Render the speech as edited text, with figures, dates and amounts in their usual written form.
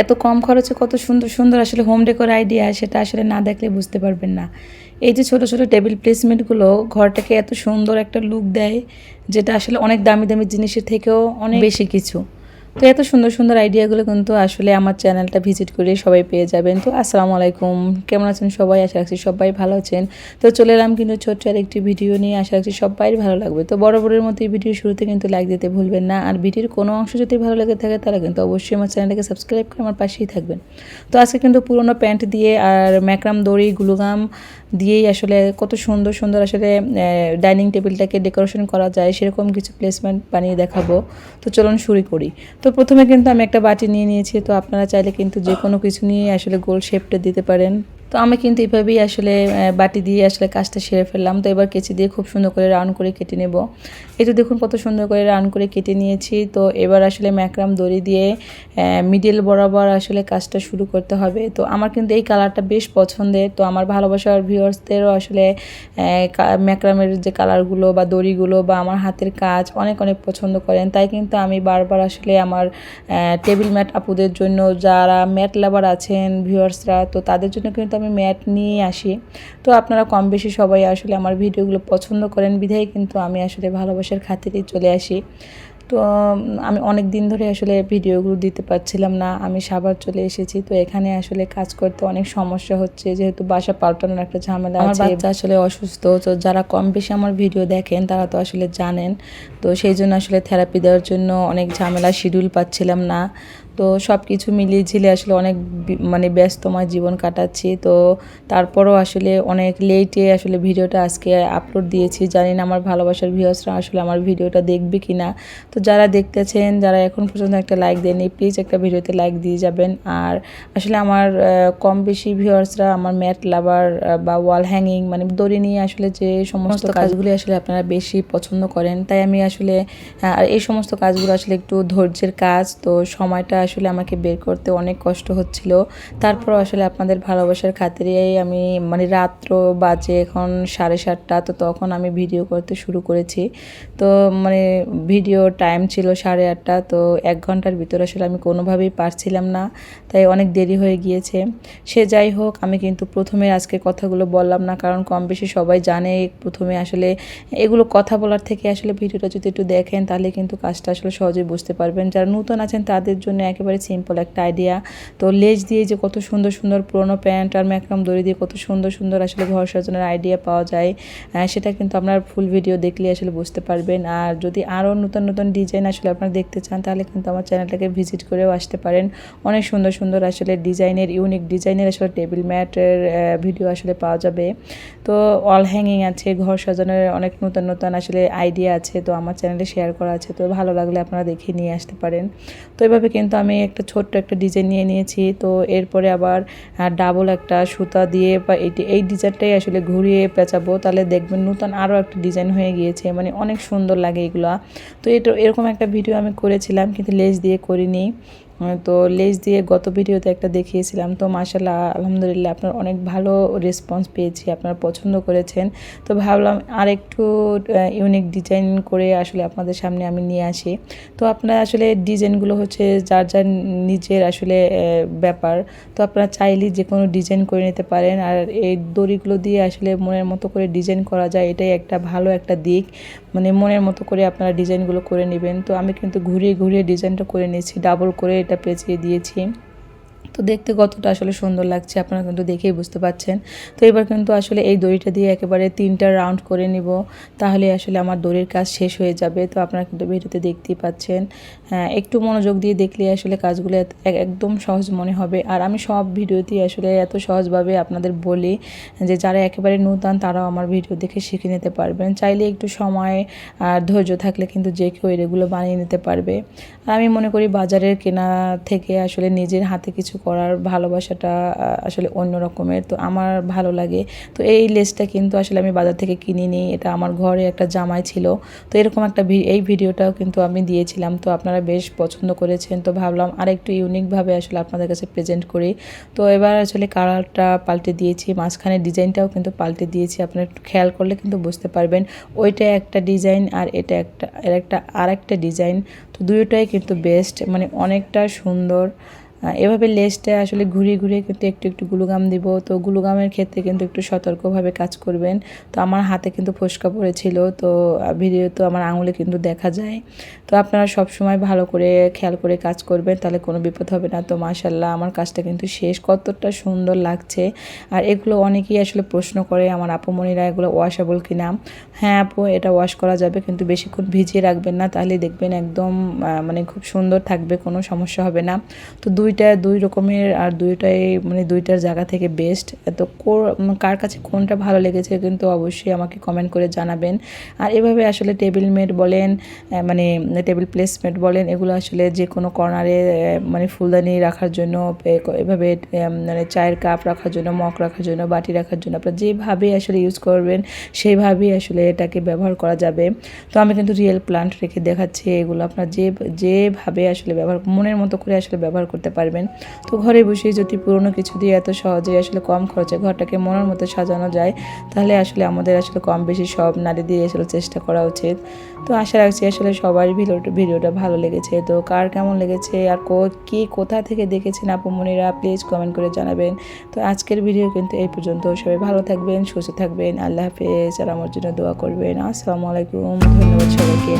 এত কম খরচে কত সুন্দর সুন্দর আসলে হোম ডেকোর আইডিয়া, সেটা আসলে না দেখলে বুঝতে পারবেন না। এই যে ছোট ছোট টেবিল প্লেসমেন্টগুলো ঘরটাকে এত সুন্দর একটা লুক দেয়, যেটা আসলে অনেক দামি দামি জিনিসের থেকেও অনেক বেশি কিছু। তো এত সুন্দর সুন্দর আইডিয়াগুলো কিন্তু আসলে আমার চ্যানেলটা ভিজিট করে সবাই পেয়ে যাবেন। তো আসসালামু আলাইকুম, কেমন আছেন সবাই? আশা রাখছি সবাই ভালো আছেন। তো চলে এলাম কিন্তু ছোট্ট আরেকটি ভিডিও নিয়ে, আশা রাখছি সবাই ভালো লাগবে। তো বরাবরের মতো এই ভিডিওর শুরুতে কিন্তু লাইক দিতে ভুলবেন না, আর ভিডিওর কোনো অংশ যদি ভালো লেগে থাকে তাহলে কিন্তু অবশ্যই আমার চ্যানেলটাকে সাবস্ক্রাইব করে আমার পাশেই থাকবেন। তো আজকে কিন্তু পুরোনো প্যান্ট দিয়ে আর ম্যাক্রাম দড়ি গ্লুগাম দিয়েই আসলে কত সুন্দর সুন্দর আসলে ডাইনিং টেবিলটাকে ডেকোরেশন করা যায় সেরকম কিছু প্লেসমেন্ট বানিয়ে দেখাবো। তো চলুন শুরু করি। তো প্রথমে কিন্তু আমি একটা বাটি নিয়ে নিয়েছি। তো আপনারা চাইলে কিন্তু যে কোনো কিছু নিয়ে আসলে গোল শেপটা দিতে পারেন। তো আমি কিন্তু এভাবেই আসলে বাটি দিয়ে আসলে কাজটা সেরে ফেললাম। তো এবার কেচি দিয়ে খুব সুন্দর করে রাউন্ড করে কেটে নেব। এই তো দেখুন কত সুন্দর করে রাউন্ড করে কেটে নিয়েছি। তো এবার আসলে ম্যাক্রাম দড়ি দিয়ে মিডল বরাবর আসলে কাজটা শুরু করতে হবে। তো আমার কিন্তু এই কালারটা বেশ পছন্দের। তো আমার ভালোবাসার ভিউয়ার্সদেরও আসলে ম্যাক্রামের যে কালারগুলো বা দড়িগুলো বা আমার হাতের কাজ অনেক অনেক পছন্দ করেন। তাই কিন্তু আমি বারবার আসলে আমার টেবিল ম্যাট আপুদের জন্য, যারা ম্যাট লাভার আছেন ভিউয়ার্সরা, তো তাদের জন্য কিন্তু আমি ম্যাট নিয়ে আসি। তো আপনারা কম বেশি সবাই আসলে আমার ভিডিওগুলো পছন্দ করেন বিধায় কিন্তু আমি আসলে ভালোবাসার খাতিরেই চলে আসি। তো আমি অনেক দিন ধরে আসলে ভিডিওগুলো দিতে পারছিলাম না, আমি সাভার চলে এসেছি। তো এখানে আসলে কাজ করতে অনেক সমস্যা হচ্ছে, যেহেতু বাসা পাল্টানোর একটা ঝামেলা আছে, আমার বাচ্চা আসলে অসুস্থ। তো যারা কম বেশি আমার ভিডিও দেখেন তারা তো আসলে জানেন। তো সেই জন্য আসলে থেরাপি দেওয়ার জন্য অনেক ঝামেলা, শিডিউল পাচ্ছিলাম না। তো সব কিছু মিলিয়ে ঝিলে আসলে অনেক মানে ব্যস্তময় জীবন কাটাচ্ছি। তো তারপরও আসলে অনেক লেটে আসলে ভিডিওটা আজকে আপলোড দিয়েছি। জানি না আমার ভালোবাসার ভিউয়ার্সরা আসলে আমার ভিডিওটা দেখবে কি না। তো যারা দেখতেছেন, যারা এখন পর্যন্ত একটা লাইক দেননি, প্লিজ একটা ভিডিওতে লাইক দিয়ে যাবেন। আর আসলে আমার কম বেশি ভিউয়ার্সরা আমার ম্যাট লাভার বা ওয়াল হ্যাঙ্গিং মানে দড়ি নিয়ে আসলে যে সমস্ত কাজগুলি আসলে আপনারা বেশি পছন্দ করেন, তাই আমি আসলে আর এই সমস্ত কাজগুলো আসলে একটু ধৈর্যের কাজ। তো সময়টা আসলে আমাকে বের করতে অনেক কষ্ট হচ্ছিল। তারপর আসলে আপনাদের ভালোবাসার খাতিরেই আমি মানে রাত্র বাজে এখন 7:30, তো তখন আমি ভিডিও করতে শুরু করেছি। তো মানে ভিডিও টাইম ছিল 8:30। তো 1 ঘন্টার ভিতরে আসলে আমি কোনোভাবেই পারছিলাম না, তাই অনেক দেরি হয়ে গিয়েছে। সে যাই হোক, আমি কিন্তু প্রথমে আজকে কথাগুলো বললাম না, কারণ কম বেশি সবাই জানে। প্রথমে আসলে এগুলো কথা বলার থেকে আসলে ভিডিওটা যদি একটু দেখেন তাহলে কিন্তু কাজটা আসলে সহজেই বুঝতে পারবেন। যারা নতুন আছেন তাদের জন্য একেবারে সিম্পল একটা আইডিয়া। তো লেজ দিয়ে যে কত সুন্দর সুন্দর পুরোনো প্যান্ট আর ম্যাক্রাম দড়ি দিয়ে কত সুন্দর সুন্দর আসলে ঘর সাজানোর আইডিয়া পাওয়া যায়, সেটা কিন্তু আপনার ফুল ভিডিও দেখলে আসলে বুঝতে পারবেন। আর যদি আরও নতুন নতুন ডিজাইন আসলে আপনারা দেখতে চান তাহলে কিন্তু আমার চ্যানেলটাকে ভিজিট করেও আসতে পারেন। অনেক সুন্দর সুন্দর আসলে ডিজাইনের, ইউনিক ডিজাইনের আসলে টেবিল ম্যাটের ভিডিও আসলে পাওয়া যাবে। তো অল হ্যাঙ্গিং আছে, ঘর সাজানোর অনেক নতুন নতুন আসলে আইডিয়া আছে, তো আমার চ্যানেলে শেয়ার করা আছে। তো ভালো লাগলে আপনারা দেখে নিয়ে আসতে পারেন। তো এভাবে কিন্তু আমি একটা ছোট্ট একটা ডিজাইন নিয়ে নিয়েছি। তো এরপরে আবার ডাবল একটা সুতা দিয়ে বা এই ডিজাইনটাই আসলে ঘুরিয়ে পেঁচাবো, তাহলে দেখবেন নতুন আরও একটা ডিজাইন হয়ে গিয়েছে, মানে অনেক সুন্দর লাগে এগুলা। তো এটা এরকম একটা ভিডিও আমি করেছিলাম, কিন্তু লেস দিয়ে করিনি। তো লেস দিয়ে গত ভিডিওতে একটা দেখিয়েছিলাম। তো মাশাআল্লাহ আলহামদুলিল্লাহ আপনার অনেক ভালো রেসপন্স পেয়েছি, আপনারা পছন্দ করেছেন। তো ভাবলাম আর একটু ইউনিক ডিজাইন করে আসলে আপনাদের সামনে আমি নিয়ে আসি। তো আপনারা আসলে ডিজাইনগুলো হচ্ছে যার যার নিজের আসলে ব্যাপার। তো আপনারা চাইলেই যে কোনো ডিজাইন করে নিতে পারেন। আর এই দড়িগুলো দিয়ে আসলে মনের মতো করে ডিজাইন করা যায়, এটাই একটা ভালো একটা দিক। মানে মনের মতো করে আপনারা ডিজাইনগুলো করে নেবেন। তো আমি কিন্তু ঘুরিয়ে ঘুরিয়ে ডিজাইনটা করে নিয়েছি, ডাবল করে এটা পেঁচিয়ে দিয়েছি। তো দেখতে কতটা আসলে সুন্দর লাগছে আপনারা কিন্তু দেখেই বুঝতে পারছেন। তো এবার কিন্তু আসলে এই দড়িটা দিয়ে একেবারে 3টা রাউন্ড করে নিব, তাহলে আসলে আমার দড়ির কাজ শেষ হয়ে যাবে। তো আপনারা কিন্তু ভিডিওতে দেখতেই পাচ্ছেন। একটু মনোযোগ দিয়ে দেখলে আসলে কাজগুলো একদম সহজ মনে হবে। আর আমি সব ভিডিওতেই আসলে এত সহজভাবে আপনাদের বলি যে যারা একেবারে নতুন তারাও আমার ভিডিও দেখে শিখে নিতে পারবেন। চাইলে একটু সময় আর ধৈর্য থাকলে কিন্তু যে কেউ এগুলো বানিয়ে নিতে পারবে। আর আমি মনে করি বাজারের কেনা থেকে আসলে নিজের হাতে কিছু করার ভালোবাসাটা আসলে অন্য রকমের। তো আমার ভালো লাগে। তো এই লেসটা কিন্তু আসলে আমি বাজার থেকে কিনিনি, এটা আমার ঘরে একটা জামাই ছিল। তো এরকম একটা এই ভিডিওটাও কিন্তু আমি দিয়েছিলাম। তো আপনারা বেশ পছন্দ করেছেন। তো ভাবলাম আর একটু ইউনিকভাবে আসলে আপনাদের কাছে প্রেজেন্ট করি। তো এবার আসলে কালারটা পাল্টে দিয়েছি, মাঝখানে ডিজাইনটাও কিন্তু পাল্টে দিয়েছি। আপনারা একটু খেয়াল করলে কিন্তু বুঝতে পারবেন ওইটা একটা ডিজাইন আর এটা আরেকটা ডিজাইন। তো দুটোটাই কিন্তু বেস্ট, মানে অনেকটা সুন্দর। এভাবে লেজটা আসলে ঘুরিয়ে ঘুরিয়ে কিন্তু একটু একটু গ্লুগাম দিব। তো গ্লুগামের ক্ষেত্রে কিন্তু একটু সতর্কভাবে কাজ করবেন। তো আমার হাতে কিন্তু ফোস্কা পড়েছিল, তো ভিডিও তো আমার আঙুলে কিন্তু দেখা যায়। তো আপনারা সব সময় ভালো করে খেয়াল করে কাজ করবেন, তাহলে কোনো বিপদ হবে না। তো মাশাআল্লাহ আমার কাজটা কিন্তু শেষ, কতটা সুন্দর লাগছে। আর এগুলো অনেকেই আসলে প্রশ্ন করে আমার আপুমণিরা, এগুলো ওয়াশেবল কিনা। হ্যাঁ আপু, এটা ওয়াশ করা যাবে, কিন্তু বেশিক্ষণ ভিজিয়ে রাখবেন না, তাহলে দেখবেন একদম মানে খুব সুন্দর থাকবে, কোনো সমস্যা হবে না। তো দুই রকমের, আর দুইটাই মানে দুইটার জায়গা থেকে বেস্ট। তো কার কাছে কোনটা ভালো লেগেছে কিন্তু অবশ্যই আমাকে কমেন্ট করে জানাবেন। আর এভাবে আসলে টেবিল মেট বলেন, মানে টেবিল প্লেসমেন্ট বলেন, এগুলো আসলে যে কোনো কর্নারে মানে ফুলদানি রাখার জন্য, এভাবে মানে চায়ের কাপ রাখার জন্য, মগ রাখার জন্য, বাটি রাখার জন্য আপনারা যেভাবে আসলে ইউজ করবেন সেইভাবেই আসলে এটাকে ব্যবহার করা যাবে। তো আমি কিন্তু রিয়েল প্লান্ট রেখে দেখাচ্ছি, এগুলো আপনার যেভাবে আসলে মনের মতো করে আসলে ব্যবহার করতে পারবেন। তো ঘরে বসেই যদি পুরনো কিছু দিয়ে এত সহজে আসলে কম খরচে ঘরটাকে মনের মতো সাজানো যায়, তাহলে আসলে আমাদের আসলে কম বেশি সব নারী দিয়ে আসলে চেষ্টা করা উচিত। তো আশা রাখছি আসলে সবার ভিডিওটা ভালো লেগেছে। তো কার কেমন লেগেছে আর কে কোথা থেকে দেখেছেন আপুমণিরা, প্লিজ কমেন্ট করে জানাবেন। তো আজকের ভিডিও কিন্তু এই পর্যন্ত। সবাই ভালো থাকবেন, সুস্থ থাকবেন, আল্লাহ হাফেজ। আর আমার জন্য দোয়া করবেন। আসসালামু আলাইকুম, ধন্যবাদ সবাইকে।